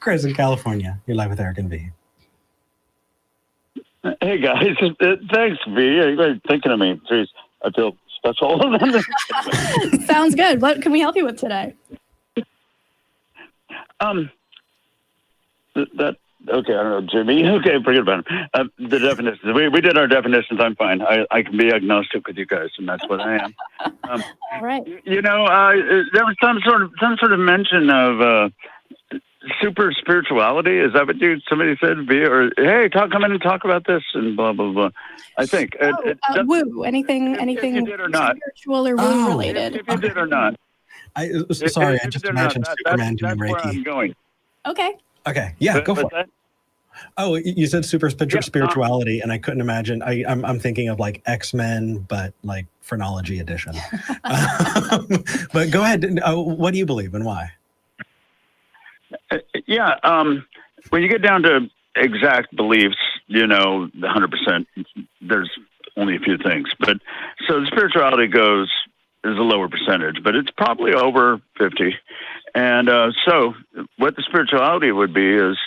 Chris in California. You're live with Eric and V. Hey guys, thanks V. You're thinking of me. Jeez, I feel special. Sounds good. What can we help you with today? Okay, I don't know, Jimmy. Okay, forget about it. The definitions. We did our definitions. I'm fine. I can be agnostic with you guys, and that's what I am. All right. You know, there was some sort of mention of super spirituality. Is that what somebody said? Or hey, come in and talk about this and blah blah blah. I think. Woo. Anything spiritual or woo related? If you did or not. Sorry, I just imagined Superman doing Reiki. Where I'm going. Okay. Yeah, go for it. Oh, you said super spirituality, and I couldn't imagine. I'm thinking of like X-Men, but like phrenology edition. But go ahead. What do you believe and why? When you get down to exact beliefs, 100%, there's only a few things. But so the spirituality is a lower percentage, but it's probably over 50. And so what the spirituality would be is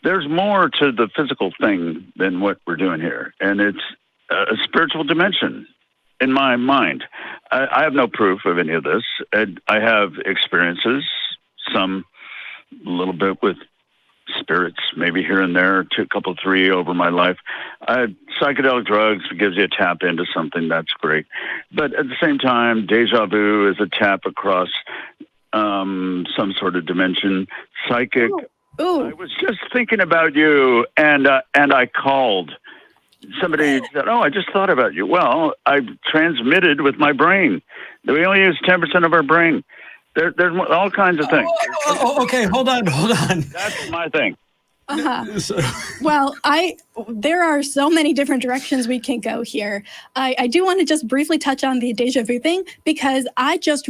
there's more to the physical thing than what we're doing here. And it's a spiritual dimension in my mind. I have no proof of any of this. I have experiences, some a little bit with spirits, maybe here and there, a couple, three over my life. Psychedelic drugs gives you a tap into something. That's great. But at the same time, deja vu is a tap across some sort of dimension. Psychic. Ooh. I was just thinking about you, and I called. Somebody said, "Oh, I just thought about you." Well, I transmitted with my brain. We only use 10% of our brain. There's all kinds of things. Okay, hold on. That's my thing. Well, there are so many different directions we can go here. I do want to just briefly touch on the deja vu thing because I just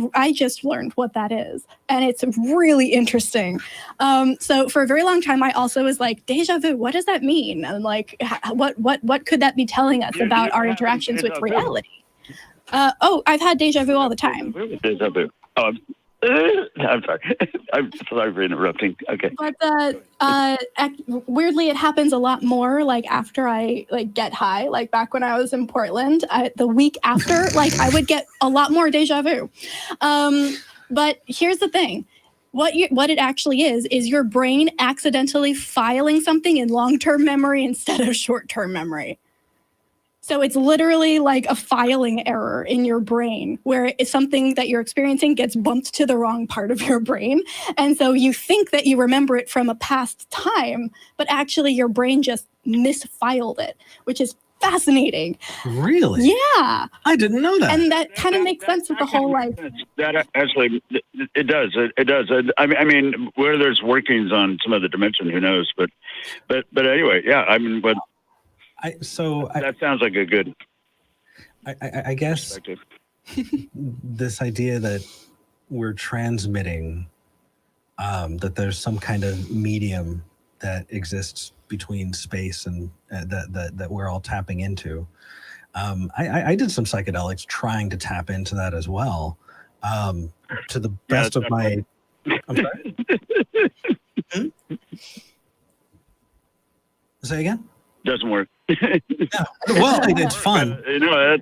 learned what that is, and it's really interesting. So for a very long time, I also was like, deja vu, what does that mean? And like, what could that be telling us about our interactions with reality? I've had deja vu all the time. Deja vu. I'm sorry. I'm sorry for interrupting. Okay. But weirdly, it happens a lot more like after I get high. Like back when I was in Portland, the week after, I would get a lot more deja vu. But here's the thing. What it actually is your brain accidentally filing something in long-term memory instead of short-term memory. So it's literally like a filing error in your brain where it's something that you're experiencing gets bumped to the wrong part of your brain. And so you think that you remember it from a past time, but actually your brain just misfiled it, which is fascinating. Really? Yeah. I didn't know that. And that kind of makes sense with the whole That actually, it does. It does. I mean, where there's workings on some other dimension, who knows? But anyway, yeah. I mean, but. That sounds like a good. I guess this idea that we're transmitting, that there's some kind of medium that exists between space and that we're all tapping into. I did some psychedelics trying to tap into that as well. To the best of my. I'm sorry. Say again? Doesn't work. Yeah. Well, it's fun.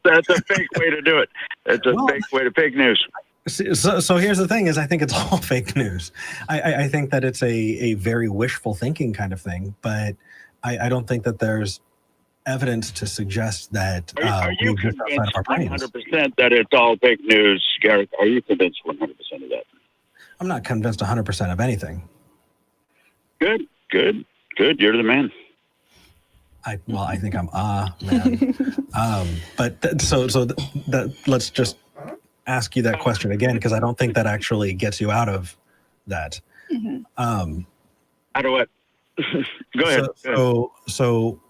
That's a fake way to do it. It's a fake way to fake news. So here's the thing: is I think it's all fake news. I think that it's a very wishful thinking kind of thing, but I don't think that there's evidence to suggest that are you we exist outside of our brains. 100% that it's all fake news, Gareth? Are you convinced 100% of that? I'm not convinced 100% of anything. Good. You're the man. I think I'm man. But so let's just ask you that question again, because I don't think that actually gets you out of that. Mm-hmm. Out of what? Go ahead. So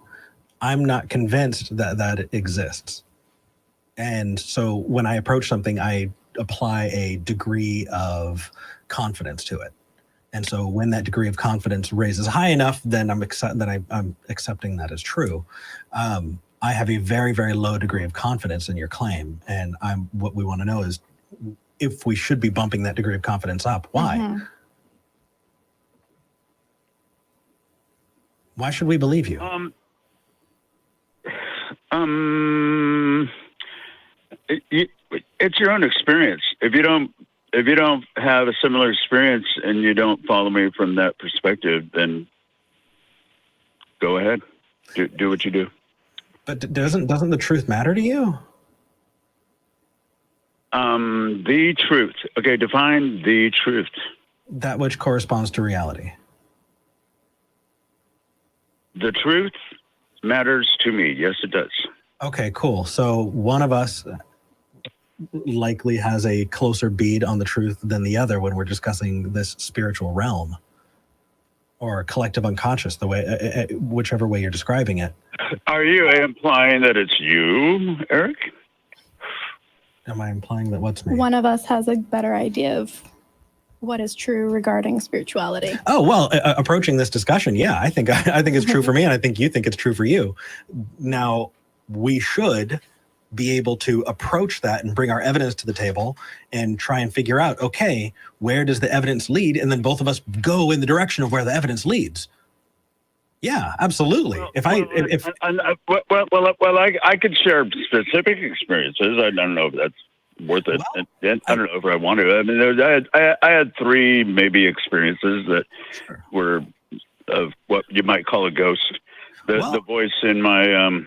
I'm not convinced that it exists. And so when I approach something, I apply a degree of confidence to it. And so when that degree of confidence raises high enough, then I'm accepting that as true. I have a very, very low degree of confidence in your claim. And what we want to know is if we should be bumping that degree of confidence up, why? Why should we believe you? It's your own experience. If you don't have a similar experience and you don't follow me from that perspective, then go ahead, do what you do. But doesn't the truth matter to you? The truth. Okay, define the truth. That which corresponds to reality. The truth matters to me. Yes, it does. Okay, cool. So one of us likely has a closer bead on the truth than the other when we're discussing this spiritual realm or collective unconscious, the way, whichever way you're describing it. Are you implying that it's you, Eric? Am I implying that what's me? One of us has a better idea of what is true regarding spirituality. Oh, well, approaching this discussion, yeah, I think it's true for me, and I think you think it's true for you. Now, we should be able to approach that and bring our evidence to the table and try and figure out, okay, where does the evidence lead? And then both of us go in the direction of where the evidence leads. Yeah, absolutely. I could share specific experiences. I don't know if that's worth it. I don't know if I want to. I mean, I had 3 maybe experiences that were of what you might call a ghost. The voice in my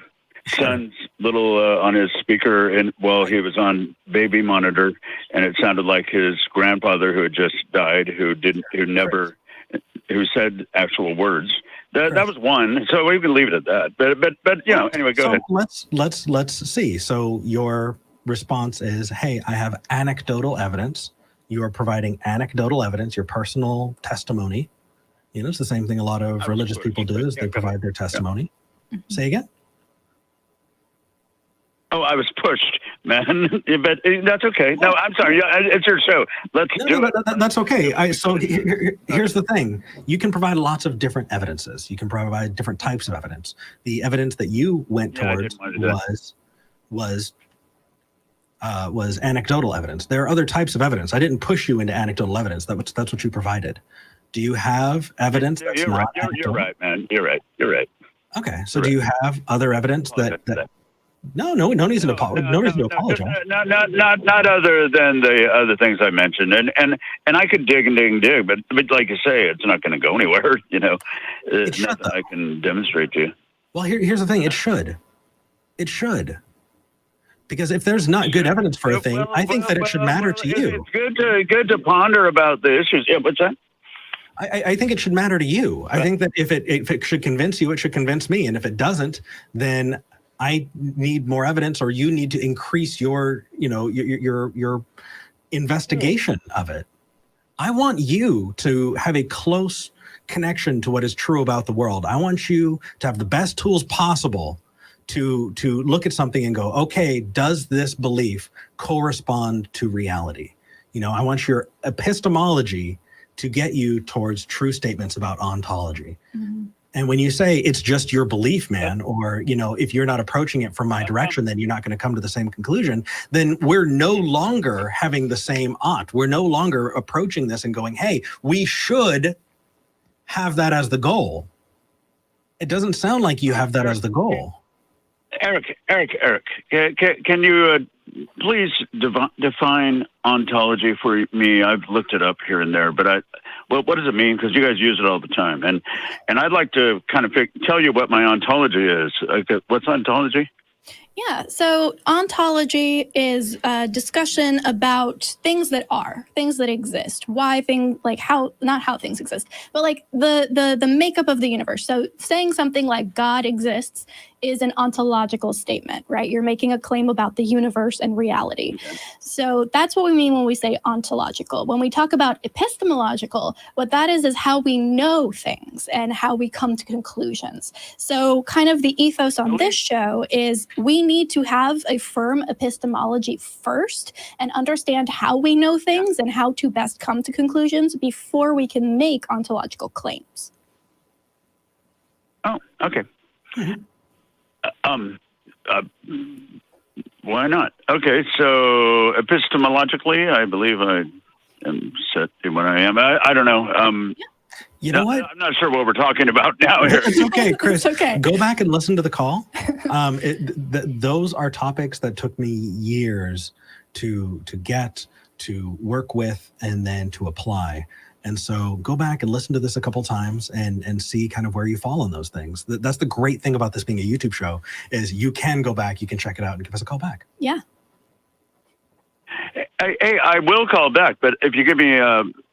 son's little on his speaker, and while he was on baby monitor, and it sounded like his grandfather who had just died, who said actual words. That was one, so we can leave it at that. But you know, anyway, go ahead. Let's see. So your response is, hey, I have anecdotal evidence. You are providing anecdotal evidence, your personal testimony. You know, it's the same thing a lot of religious people do, is they provide their testimony. Yeah. Say again? Oh, I was pushed, man. But that's okay. No, I'm sorry. It's your show. Let's do it. That's okay. So here's the thing. You can provide lots of different evidences. You can provide different types of evidence. The evidence that you went towards was anecdotal evidence. There are other types of evidence. I didn't push you into anecdotal evidence. That's what you provided. Do you have evidence that's not anecdotal? You're right, man. You're right. Okay. So do you have other evidence that No reason to apologize. Not other than the other things I mentioned, and I could dig, but like you say, it's not going to go anywhere. You know, it's nothing I can demonstrate to you. Well, here's the thing: it should, because if there's not good evidence for a thing, I think that it should matter to you. It's good to ponder about the issues. Yeah, what's that? I think it should matter to you. I think that if it should convince you, it should convince me, and if it doesn't, then I need more evidence, or you need to increase your investigation of it. I want you to have a close connection to what is true about the world. I want you to have the best tools possible to look at something and go, okay, does this belief correspond to reality? You know, I want your epistemology to get you towards true statements about ontology. Mm-hmm. And when you say it's just your belief, man, or, you know, if you're not approaching it from my direction, then you're not going to come to the same conclusion, then we're no longer having the same ought. We're no longer approaching this and going, hey, we should have that as the goal. It doesn't sound like you have that as the goal. Eric, can you please define ontology for me? I've looked it up here and there, but what does it mean? Because you guys use it all the time, and I'd like to kind of tell you what my ontology is. What's ontology? Yeah, so ontology is a discussion about things that are, things that exist, why things, like how, not how things exist, but like the makeup of the universe. So saying something like God exists is an ontological statement, right? You're making a claim about the universe and reality. Okay. So that's what we mean when we say ontological. When we talk about epistemological, what that is how we know things and how we come to conclusions. So kind of the ethos on this show is we need to have a firm epistemology first and understand how we know things and how to best come to conclusions before we can make ontological claims. Oh, okay. Mm-hmm. Why not? Okay, so epistemologically, I believe I am set in what I am. I don't know. You know what? I'm not sure what we're talking about now here. It's okay, Chris. It's okay. Go back and listen to the call. Those are topics that took me years to get, to work with, and then to apply. And so go back and listen to this a couple times and see kind of where you fall on those things. That's the great thing about this being a YouTube show, is you can go back, you can check it out and give us a call back. Yeah. Hey, I will call back, but if you give me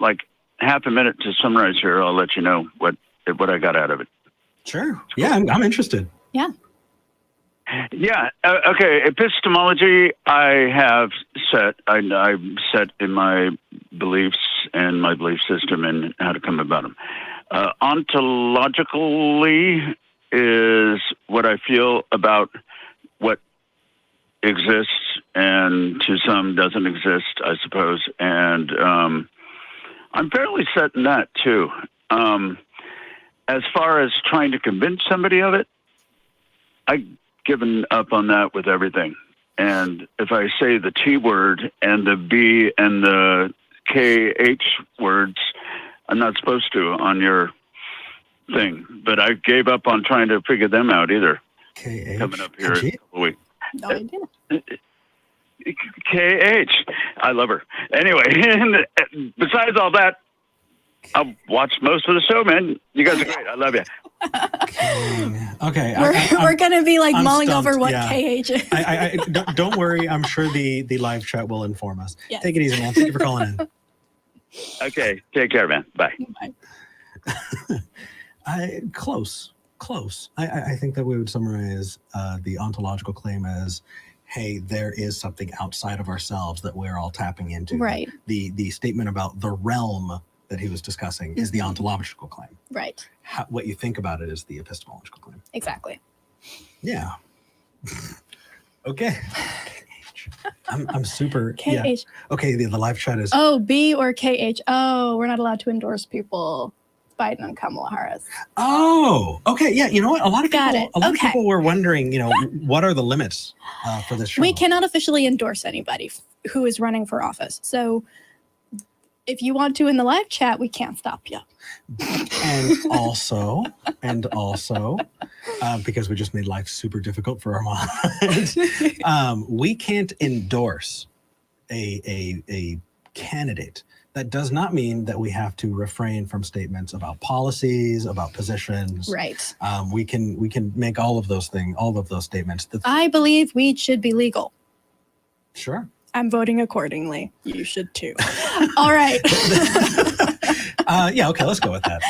like half a minute to summarize here, I'll let you know what I got out of it. Sure. Yeah, I'm interested. Yeah. Yeah. Okay. Epistemology, I have set. I'm set in my beliefs and my belief system and how to come about them. Ontologically is what I feel about what exists and to some doesn't exist, I suppose. And I'm fairly set in that too. As far as trying to convince somebody of it, I've given up on that with everything. And if I say the T word and the B and the KH words, I'm not supposed to on your thing. But I gave up on trying to figure them out either. KH. Coming up here in a couple weeks. No idea. KH. I love her. Anyway, and besides all that, I'll watch most of the show, man. You guys are great. I love you. Okay. We're going to be like I'm mulling stumped, over what yeah. KH is. Don't worry. I'm sure the live chat will inform us. Yes. Take it easy, man. Thank you for calling in. Okay. Take care, man. Bye. Bye. Close. I think that we would summarize the ontological claim as, hey, there is something outside of ourselves that we're all tapping into. Right. The statement about the realm that he was discussing is the ontological claim. Right. What you think about it is the epistemological claim. Exactly. Yeah. Okay. I'm super. KH. Yeah. Okay. The live chat is. Oh, B or KH. Oh, we're not allowed to endorse people. Biden and Kamala Harris. Oh, okay. Yeah. You know what? A lot of Okay. people were wondering, what are the limits for this show? We cannot officially endorse anybody who is running for office. So if you want to in the live chat, we can't stop you. And also, because we just made life super difficult for our mods, we can't endorse a candidate. That does not mean that we have to refrain from statements about policies, about positions. Right. We can make all of those statements. I believe weed should be legal. Sure. I'm voting accordingly. You should too. All right. Yeah. Okay. Let's go with that.